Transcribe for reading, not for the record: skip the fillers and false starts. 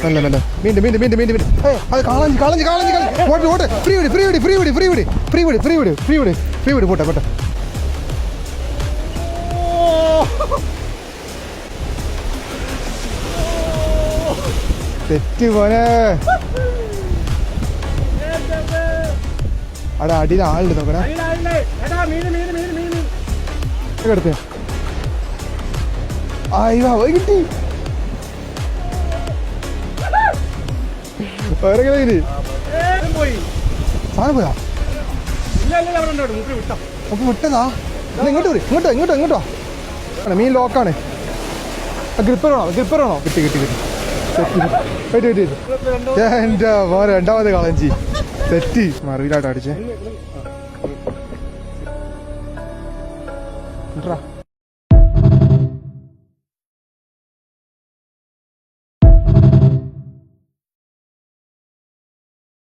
മെല്ലെ മെല്ലെ മീണ്ട് മീണ്ട് മീണ്ട് മീണ്ട് മീണ്ട് അത് കളഞ്ഞ് കളഞ്ഞ് കളഞ്ഞ് കളഞ്ഞ് ഓട്ടെ ഓട്ടെ ഫ്രീ വിട് ഫ്രീ വിട് ഫ്രീ വിട് ഫ്രീ വിട് ഫ്രീ വിട് ഫ്രീ വിട് ഫ്രീ വിട് ഫ്രീ വിട് പോട്ടെ പോട്ടെ തെറ്റ് പോനെ അവിടെ അടിയിൽ ആളുണ്ട് നോക്കണേ എടുത്തേ അയ്യോ കിട്ടി സാധനം പോയാ അപ്പൊ വിട്ടതാ ഇങ്ങോട്ട് വരും ഇങ്ങോട്ടോ ഇങ്ങോട്ടോ ഇങ്ങോട്ടോ മീൻ ലോക്കാണ് ഗ്രിപ്പറാണോ കിട്ടി കിട്ടി കിട്ടി വെയിറ്റ് വെയിറ്റ് എൻ്റെ മോനെ രണ്ടാമത് കളഞ്ചി തെറ്റി മറിയിലാട്ടോ അടിച്ചേ